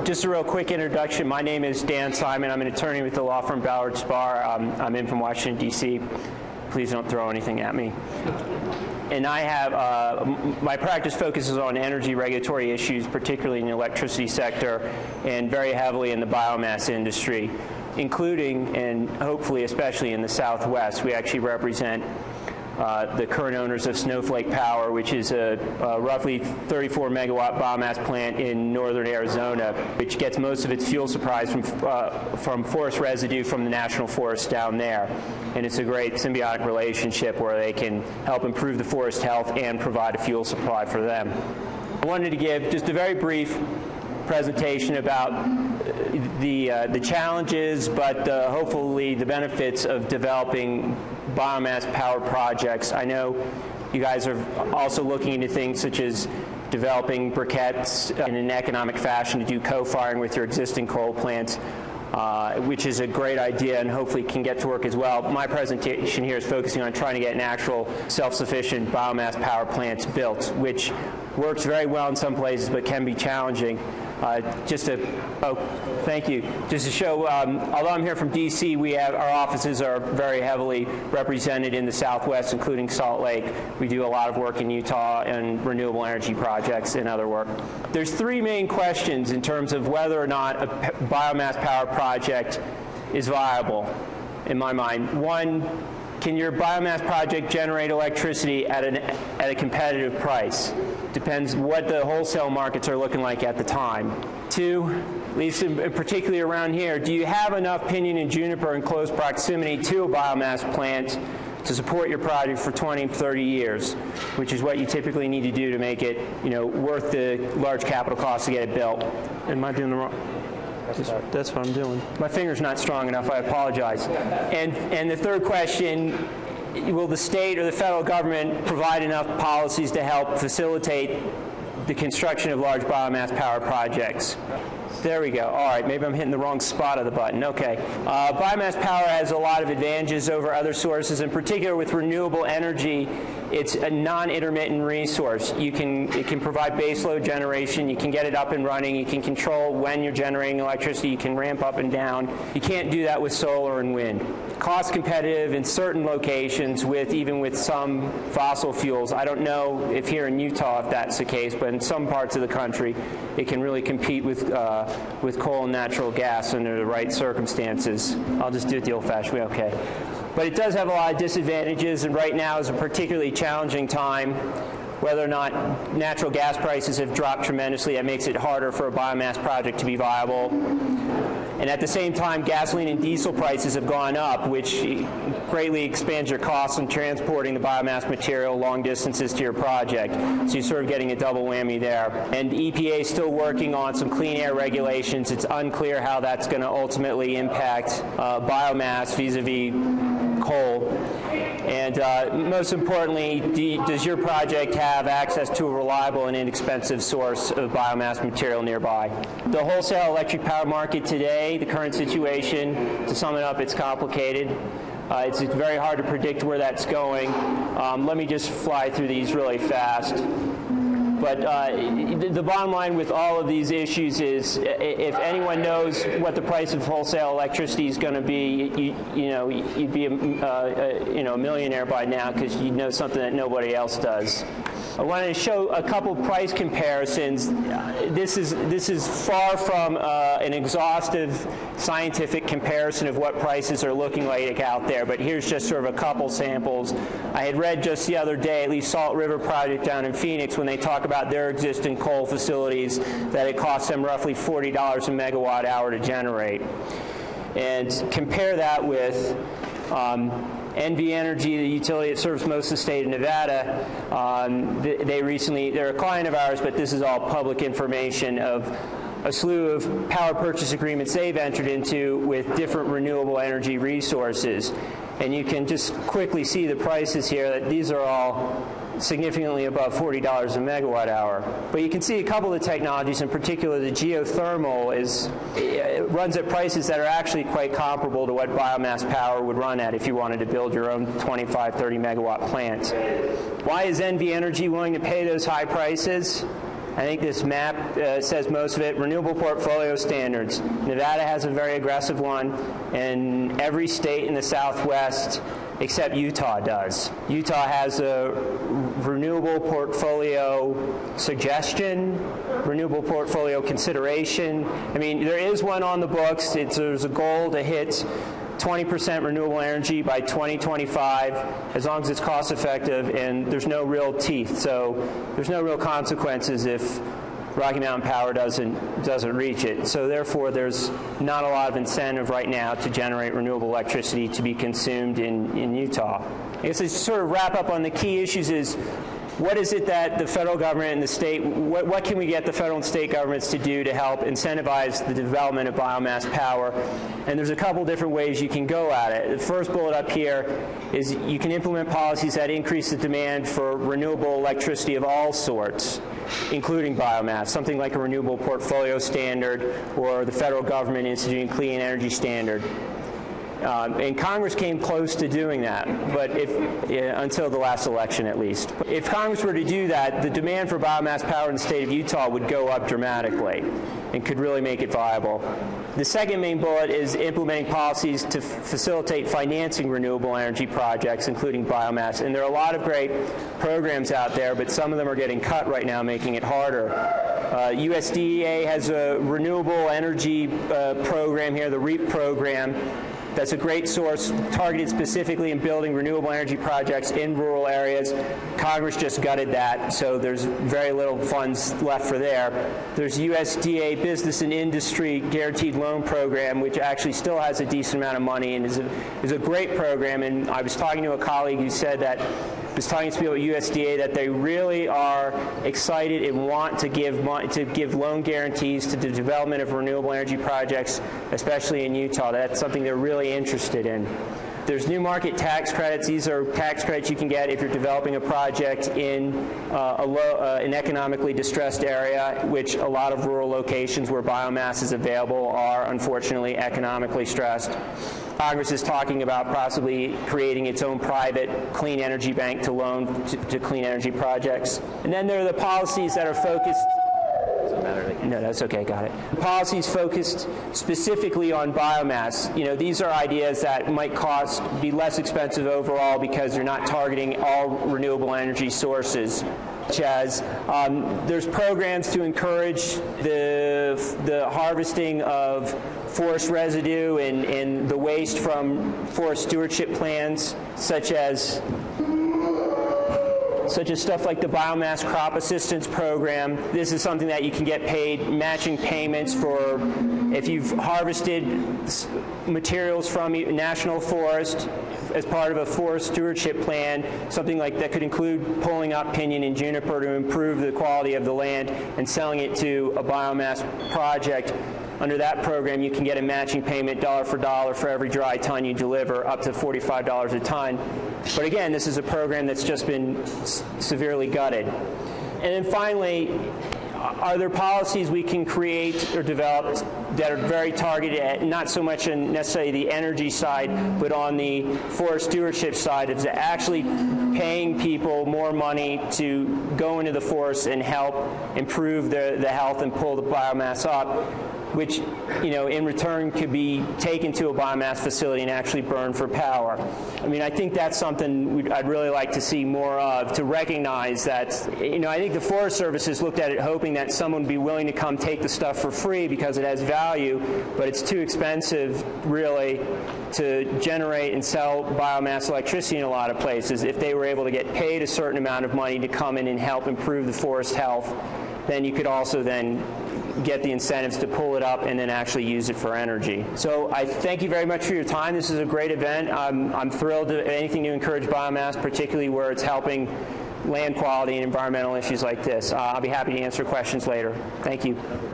Just a real quick introduction. My name is Dan Simon. I'm an attorney with the law firm Ballard Spahr. I'm in from Washington, D.C. Please don't throw anything at me. And I have, my practice focuses on energy regulatory issues, particularly in the electricity sector, and very heavily in the biomass industry, including, and hopefully especially in the Southwest. We actually represent the current owners of Snowflake Power, which is a roughly 34 megawatt biomass plant in northern Arizona, which gets most of its fuel supplies from forest residue from the national forest down there. And it's a great symbiotic relationship where they can help improve the forest health and provide a fuel supply for them. I wanted to give just a very brief presentation about the challenges, but hopefully the benefits of developing biomass power projects. I know you guys are also looking into things such as developing briquettes in an economic fashion to do co-firing with your existing coal plants, which is a great idea and hopefully can get to work as well. My presentation here is focusing on trying to get an actual self-sufficient biomass power plants built, which works very well in some places but can be challenging. Thank you. Just to show, although I'm here from D.C., our offices are very heavily represented in the Southwest, including Salt Lake. We do a lot of work in Utah and renewable energy projects and other work. There's three main questions in terms of whether or not a biomass power project is viable, in my mind. One, can your biomass project generate electricity at a competitive price? Depends what the wholesale markets are looking like at the time. Two, at least particularly around here, do you have enough pinyon and juniper in close proximity to a biomass plant to support your project for 20, 30 years, which is what you typically need to do to make it, worth the large capital cost to get it built. Am I doing the wrong? That's what I'm doing. My finger's not strong enough. I apologize. And the third question, will the state or the federal government provide enough policies to help facilitate the construction of large biomass power projects? There we go. All right, maybe I'm hitting the wrong spot of the button. Okay. Biomass power has a lot of advantages over other sources, in particular with renewable energy. It's a non-intermittent resource. It can provide baseload generation. You can get it up and running. You can control when you're generating electricity. You can ramp up and down. You can't do that with solar and wind. Cost competitive in certain locations even with some fossil fuels. I don't know if here in Utah if that's the case, but in some parts of the country it can really compete with coal and natural gas under the right circumstances. I'll just do it the old-fashioned way, okay. But it does have a lot of disadvantages, and right now is a particularly challenging time. Whether or not natural gas prices have dropped tremendously, that makes it harder for a biomass project to be viable. And at the same time, gasoline and diesel prices have gone up, which greatly expands your costs on transporting the biomass material long distances to your project. So you're sort of getting a double whammy there. And EPA is still working on some clean air regulations. It's unclear how that's going to ultimately impact biomass vis-a-vis coal. And most importantly, does your project have access to a reliable and inexpensive source of biomass material nearby? The wholesale electric power market today, the current situation, to sum it up, it's complicated. It's very hard to predict where that's going. Let me just fly through these really fast. But the bottom line with all of these issues is, if anyone knows what the price of wholesale electricity is going to be, you'd be a millionaire by now, because you know something that nobody else does. I wanted to show a couple price comparisons. This is far from an exhaustive scientific comparison of what prices are looking like out there, but here's just sort of a couple samples. I had read just the other day, at least Salt River Project down in Phoenix, when they talk about their existing coal facilities, that it costs them roughly $40 a megawatt hour to generate. And compare that with NV Energy, the utility that serves most of the state of Nevada. They're a client of ours, but this is all public information of a slew of power purchase agreements they've entered into with different renewable energy resources. And you can just quickly see the prices here, that these are all significantly above $40 a megawatt hour. But you can see a couple of the technologies, in particular the geothermal, it runs at prices that are actually quite comparable to what biomass power would run at if you wanted to build your own 25, 30 megawatt plant. Why is NV Energy willing to pay those high prices? I think this map says most of it. Renewable portfolio standards. Nevada has a very aggressive one, and every state in the Southwest except Utah does. Utah has a renewable portfolio suggestion, renewable portfolio consideration. I mean, there is one on the books. There's a goal to hit 20% renewable energy by 2025, as long as it's cost effective, and there's no real teeth. So there's no real consequences if Rocky Mountain Power doesn't reach it. So therefore, there's not a lot of incentive right now to generate renewable electricity to be consumed in Utah. I guess to sort of wrap up on the key issues is, what is it that the federal government and the state, what can we get the federal and state governments to do to help incentivize the development of biomass power? And there's a couple different ways you can go at it. The first bullet up here is you can implement policies that increase the demand for renewable electricity of all sorts, including biomass, something like a renewable portfolio standard or the federal government instituting clean energy standard. And Congress came close to doing that, but until the last election at least. If Congress were to do that, the demand for biomass power in the state of Utah would go up dramatically and could really make it viable. The second main bullet is implementing policies to facilitate financing renewable energy projects, including biomass. And there are a lot of great programs out there, but some of them are getting cut right now, making it harder. USDA has a renewable energy program here, the REAP program. That's a great source targeted specifically in building renewable energy projects in rural areas. Congress just gutted that, so there's very little funds left for there. There's USDA Business and Industry Guaranteed Loan Program, which actually still has a decent amount of money and is a great program. And I was talking to a colleague who said that, was talking to people at USDA, that they really are excited and want to give loan guarantees to the development of renewable energy projects, especially in Utah. That's something they're really interested in. There's new market tax credits. These are tax credits you can get if you're developing a project in an economically distressed area, which a lot of rural locations where biomass is available are unfortunately economically stressed. Congress is talking about possibly creating its own private clean energy bank to loan to clean energy projects. And then there are the policies that are focused. No, that's okay, got it. Policies focused specifically on biomass. You know, these are ideas that might be less expensive overall because you're not targeting all renewable energy sources. Such as there's programs to encourage the harvesting of forest residue and the waste from forest stewardship plans, such as stuff like the Biomass Crop Assistance Program. This is something that you can get paid matching payments for if you've harvested materials from a national forest as part of a forest stewardship plan, something like that could include pulling up pinyon and juniper to improve the quality of the land and selling it to a biomass project. Under that program, you can get a matching payment dollar for every dry ton you deliver, up to $45 a ton. But again, this is a program that's just been severely gutted. And then finally, are there policies we can create or develop that are very targeted at not so much in necessarily the energy side, but on the forest stewardship side, of actually paying people more money to go into the forest and help improve the health and pull the biomass up, which, you know, in return could be taken to a biomass facility and actually burned for power. I mean, I think that's something I'd really like to see more of, to recognize that, you know, I think the Forest Service has looked at it hoping that someone would be willing to come take the stuff for free because it has value, but it's too expensive, really, to generate and sell biomass electricity in a lot of places. If they were able to get paid a certain amount of money to come in and help improve the forest health, then you could also then get the incentives to pull it up and then actually use it for energy. So I thank you very much for your time. This is a great event. I'm thrilled to anything to encourage biomass, particularly where it's helping land quality and environmental issues like this. I'll be happy to answer questions later. Thank you.